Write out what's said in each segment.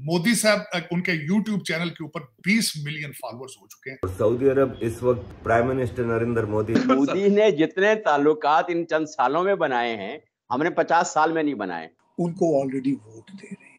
मोदी साहब उनके YouTube channel के ऊपर 20 मिलियन फॉलोअर्स हो चुके हैं। सऊदी अरब इस वक्त प्राइम मिनिस्टर नरेंद्र मोदी ने जितने ताल्लुकात इन चंद सालों में बनाए हैं, हमने 50 साल में नहीं बनाए। उनको ऑलरेडी वोट दे रहे हैं।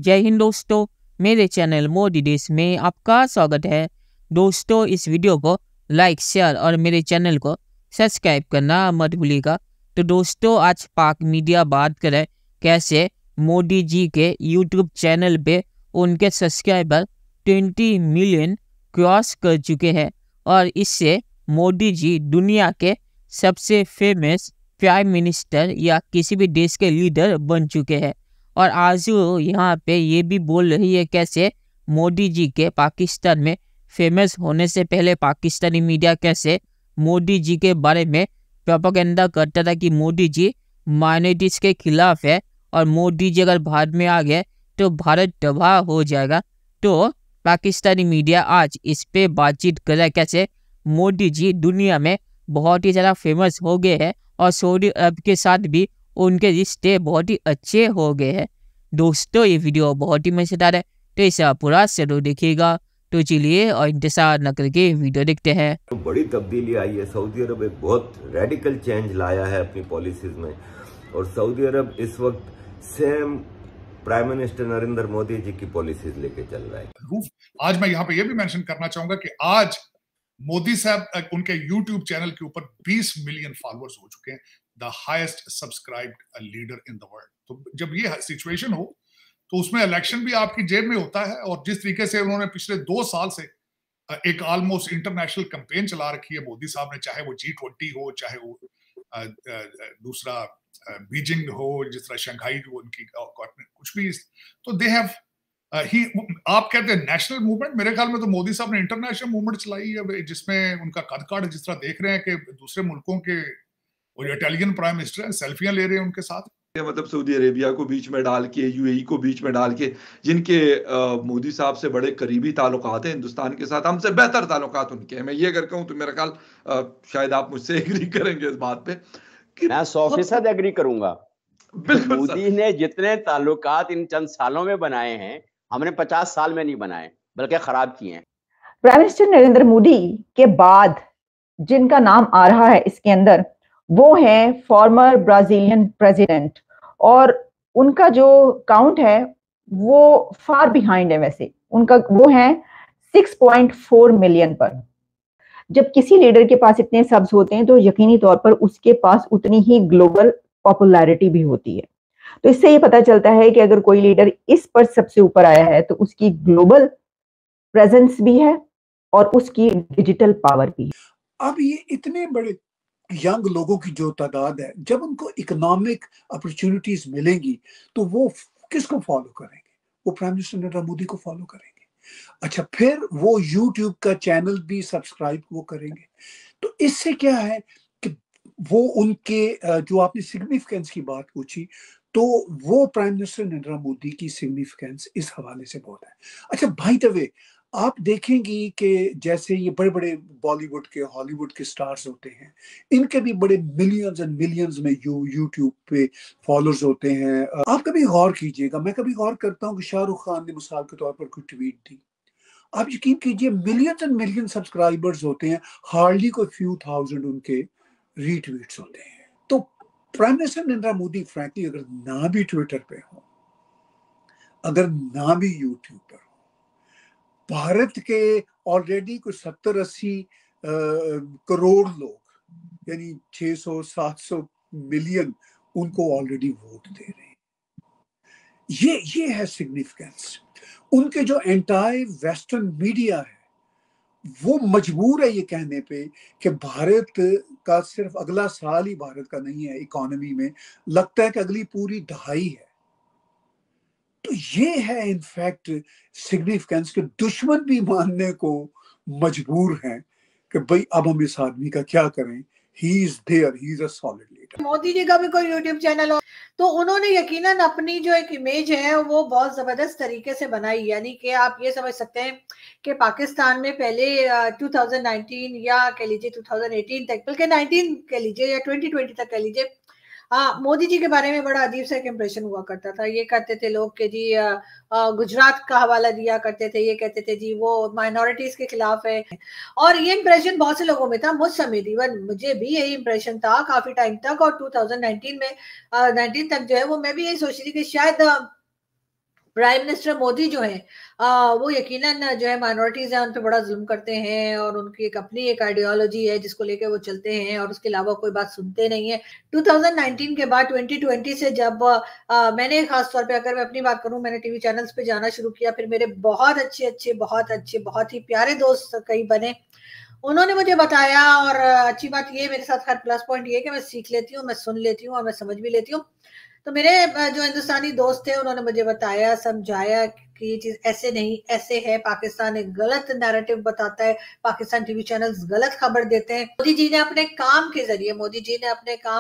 जय हिंद दोस्तों, मेरे चैनल मोदी देश में आपका स्वागत है। दोस्तों, इस वीडियो को लाइक, शेयर और मेरे चैनल को सब्सक्राइब करना मत भूलिएगा। तो दोस्तों, आज पाक मीडिया बात करें कैसे मोदी जी के यूट्यूब चैनल पे उनके सब्सक्राइबर 20 मिलियन क्रॉस कर चुके हैं और इससे मोदी जी दुनिया के सबसे फेमस प्राइम मिनिस्टर या किसी भी देश के लीडर बन चुके हैं। और आज वो यहाँ पे ये भी बोल रही है कैसे मोदी जी के पाकिस्तान में फेमस होने से पहले पाकिस्तानी मीडिया कैसे मोदी जी के बारे में प्रोपेगेंडा करता था कि मोदी जी माइनॉरिटीज़ के खिलाफ है और मोदी जी अगर भारत में आ गए तो भारत तबाह हो जाएगा। तो पाकिस्तानी मीडिया आज इस पे बातचीत कर रहा है कैसे मोदी जी दुनिया में बहुत ही ज़्यादा फेमस हो गए हैं और सऊदी अरब के साथ भी उनके रिश्ते बहुत ही अच्छे हो गए हैं। दोस्तों, ये वीडियो बहुत ही मज़ेदार है, तो इसे आप पूरा जरूर देखिएगा। तो चलिए और इंतजार न करके वीडियो देखते हैं। तो बड़ी तब्दीली आई है। सऊदी अरब एक बहुत रेडिकल चेंज लाया है अपनी पॉलिसीज में, और सऊदी अरब इस वक्त same prime minister Narendra Modi ji की पॉलिसीज लेके चल रहा है। आज मैं यहाँ पे ये भी मेंशन करना चाहूंगा कि आज मोदी साहब उनके YouTube चैनल के ऊपर 20 मिलियन फॉलोअर्स हो चुके हैं, the highest subscribed leader in the world. तो जब ये सिचुएशन हो तो उसमें इलेक्शन भी आपकी जेब में होता है, और जिस तरीके से उन्होंने पिछले 2 साल से एक ऑलमोस्ट इंटरनेशनल कैंपेन चला रखी है मोदी साहब ने, चाहे वो G20 हो, चाहे वो दूसरा बीजिंग हो, जिस तरह शंघाई जो उनकी कुछ भी, तो दे हैव आप कहते हैं नेशनल मूवमेंट, मेरे ख्याल में तो मोदी साहब ने इंटरनेशनल मूवमेंट चलाई है, जिसमें उनका कद काठ जिस तरह देख रहे हैं कि दूसरे मुल्कों के और इटालियन प्राइम मिनिस्टर हैं, सेल्फियां ले रहे हैं उनके साथ। मतलब सऊदी अरेबिया को बीच में डाल के, यूएई को बीच में डाल के, जिनके मोदी साहब से बड़े करीबी ताल्लुकात हैं हिंदुस्तान के साथ, हमसे बेहतर ताल्लुकात उनके हैं। मैं ये अगर कहूं तो मेरा ख्याल शायद आप मुझसे एग्री करेंगे इस बात पे कि मैं 100% एग्री करूंगा। मोदी ने जितने ताल्लुकात इन चंद सालों में बनाए हैं, हमने 50 साल में नहीं बनाए, बल्कि खराब किए हैं। प्राइम मिनिस्टर नरेंद्र मोदी के बाद जिनका नाम आ रहा है इसके अंदर, वो है फॉर्मर ब्राजीलियन प्रेसिडेंट, और उनका जो काउंट है वो फार बिहाइंड है। वैसे उनका वो है 6.4 मिलियन पर। जब किसी लीडर के पास इतने सब्स होते हैं तो यकीनी तौर पर उसके पास उतनी ही ग्लोबल पॉपुलैरिटी भी होती है। तो इससे ये पता चलता है कि अगर कोई लीडर इस पर सबसे ऊपर आया है तो उसकी ग्लोबल प्रेजेंस भी है और उसकी डिजिटल पावर भी है। अब ये इतने बड़े यंग लोगों की जो तादाद है, जब उनको इकोनॉमिक अपॉर्चुनिटीज मिलेंगी तो वो किसको फॉलो करेंगे? वो प्राइम मिनिस्टर नरेंद्र मोदी को फॉलो करेंगे। अच्छा, फिर वो यूट्यूब का चैनल भी सब्सक्राइब वो करेंगे। तो इससे क्या है कि वो उनके जो आपने सिग्निफिकेंस की बात पूछी, तो वो प्राइम मिनिस्टर नरेंद्र मोदी की सिग्निफिकेंस इस हवाले से बहुत है। अच्छा, बाय द वे, आप देखेंगी कि जैसे ये बड़े बड़े बॉलीवुड के, हॉलीवुड के स्टार्स होते हैं, इनके भी बड़े मिलियंस एंड मिलियंस में यूट्यूब पे फॉलोअर्स होते हैं। आप कभी गौर कीजिएगा, मैं कभी गौर करता हूँ कि शाहरुख खान ने मिसाल के तौर पर कोई ट्वीट दी, आप यकीन कीजिए मिलियंस एंड मिलियन सब्सक्राइबर्स होते हैं, हार्डली कोई फ्यू थाउजेंड उनके रीट्वीट्स होते हैं। तो prime minister Narendra Modi frankly अगर ना भी ट्विटर पे हो, अगर ना भी यूट्यूब पर, भारत के ऑलरेडी कुछ 70-80 करोड़ लोग, यानी 600-700 मिलियन उनको ऑलरेडी वोट दे रहे हैं। ये है सिग्निफिकेंस। उनके जो एंटायर वेस्टर्न मीडिया है वो मजबूर है ये कहने पे कि भारत का सिर्फ अगला साल ही भारत का नहीं है इकोनॉमी में, लगता है कि अगली पूरी दहाई है। तो ये है इनफैक्ट सिग्निफिकेंस के दुश्मन भी मानने को मजबूर हैं कि भाई अब हम इस आदमी का क्या करें, he is there, he is a solid leader. Modi ji का भी कोई यूट्यूब चैनल हो तो उन्होंने यकीनन अपनी जो एक इमेज है वो बहुत जबरदस्त तरीके से बनाई। यानी कि आप ये समझ सकते हैं कि पाकिस्तान में पहले 2019 या कह लीजिए 2018 तक, बल्कि 19 कह लीजिए या 2020 तक कह लीजिए, मोदी जी के बारे में बड़ा अजीब सा एक इम्प्रेशन हुआ करता था। ये कहते थे लोग कि जी गुजरात का हवाला दिया करते थे, ये कहते थे जी वो माइनॉरिटीज के खिलाफ है, और ये इम्प्रेशन बहुत से लोगों में था, मुझ समेत इवन मुझे भी यही इम्प्रेशन था काफी टाइम तक। और 2019 में 19 तक जो है वो मैं भी यही सोच रही थी कि शायद प्राइम मिनिस्टर मोदी जो है वो यकीनन जो है माइनॉरिटीज है उन पे बड़ा जुल्म करते हैं, और उनकी एक अपनी एक आइडियोलॉजी है जिसको लेके वो चलते हैं, और उसके अलावा कोई बात सुनते नहीं है। 2019 के बाद 2020 से जब मैंने खास तौर पे अगर मैं अपनी बात करूं, मैंने टीवी चैनल्स पे जाना शुरू किया, फिर मेरे बहुत अच्छे बहुत ही प्यारे दोस्त कई बने, उन्होंने मुझे बताया। और अच्छी बात ये मेरे साथ हर प्लस पॉइंट ये कि मैं सीख लेती हूँ, मैं सुन लेती हूँ और मैं समझ भी लेती हूँ। तो मेरे जो हिंदुस्तानी दोस्त थे उन्होंने मुझे बताया, समझाया कि ये चीज ऐसे नहीं ऐसे है, पाकिस्तान एक गलत नैरेटिव बताता है, पाकिस्तान टीवी चैनल्स गलत खबर देते हैं। मोदी जी ने अपने काम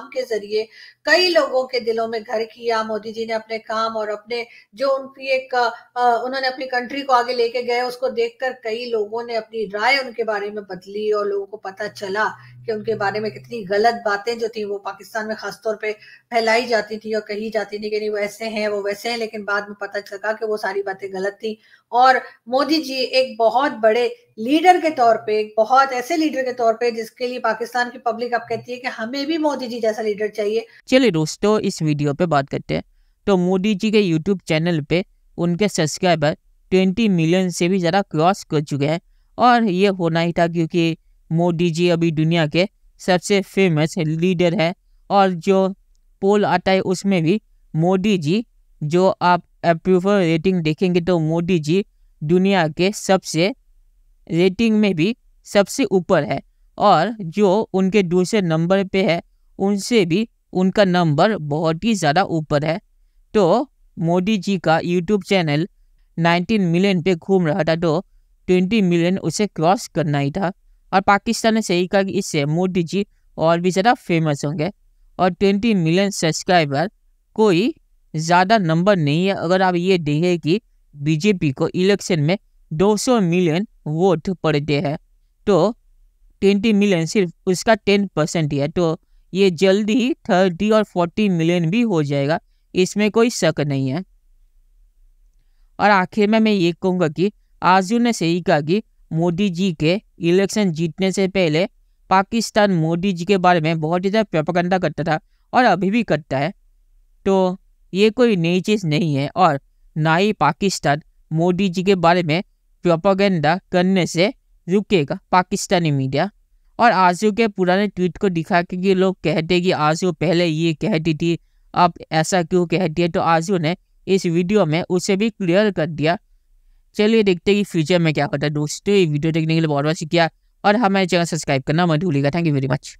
के जरिए कई लोगों के दिलों में घर किया। मोदी जी ने अपने काम और अपने जो उनकी एक उन्होंने अपनी कंट्री को आगे लेके गए, उसको देखकर कई लोगों ने अपनी राय उनके बारे में बदली, और लोगों को पता चला कि उनके बारे में कितनी गलत बातें जो थी वो पाकिस्तान में खासतौर पे फैलाई जाती थी और कही जाती थी कि नहीं वो ऐसे हैं वो वैसे हैं, लेकिन बाद में पता चला कि वो सारी बातें गलत थी। और मोदी जी एक बहुत बड़े लीडर के तौर पे, एक बहुत ऐसे लीडर के तौर पे जिसके लिए पाकिस्तान की पब्लिक अब कहती है कि हमें भी मोदी जी जैसा लीडर चाहिए। चलिए दोस्तों, इस वीडियो पे बात करते हैं। तो मोदी जी के यूट्यूब चैनल पे उनके सब्सक्राइबर 20 मिलियन से भी ज़्यादा क्रॉस कर चुके हैं, और ये होना ही था क्योंकि मोदी जी अभी दुनिया के सबसे फेमस लीडर है। और जो पोल आता है उसमें भी मोदी जी, जो आप अप्रूवल रेटिंग देखेंगे तो मोदी जी दुनिया के सबसे रेटिंग में भी सबसे ऊपर है, और जो उनके दूसरे नंबर पे है उनसे भी उनका नंबर बहुत ही ज़्यादा ऊपर है। तो मोदी जी का यूट्यूब चैनल 19 मिलियन पे घूम रहा था, तो 20 मिलियन उसे क्रॉस करना ही था। और पाकिस्तान ने सही कहा कि इससे मोदी जी और भी ज़्यादा फेमस होंगे। और 20 मिलियन सब्सक्राइबर कोई ज़्यादा नंबर नहीं है। अगर आप ये देखें कि बीजेपी को इलेक्शन में 200 मिलियन वोट पड़ते हैं, तो 20 मिलियन सिर्फ उसका 10% ही है। तो ये जल्दी ही 30 और 40 मिलियन भी हो जाएगा, इसमें कोई शक नहीं है। और आखिर में मैं ये कहूँगा कि आजू ने सही कहा कि मोदी जी के इलेक्शन जीतने से पहले पाकिस्तान मोदी जी के बारे में बहुत ही ज़्यादा प्रोपेगेंडा करता था, और अभी भी करता है। तो ये कोई नई चीज़ नहीं है, और ना ही पाकिस्तान मोदी जी के बारे में प्रोपेगेंडा करने से रुकेगा पाकिस्तानी मीडिया। और आजू के पुराने ट्वीट को दिखा के कि लोग कहते कि आजू पहले ये कहती थी, अब ऐसा क्यों कहती है, तो आजू ने इस वीडियो में उसे भी क्लियर कर दिया। चलिए देखते हैं कि फ्यूचर में क्या होता है। दोस्तों, ये वीडियो देखने के लिए बहुत बहुत शुक्रिया, और हमारे चैनल सब्सक्राइब करना मत भूलिएगा। Thank you very much.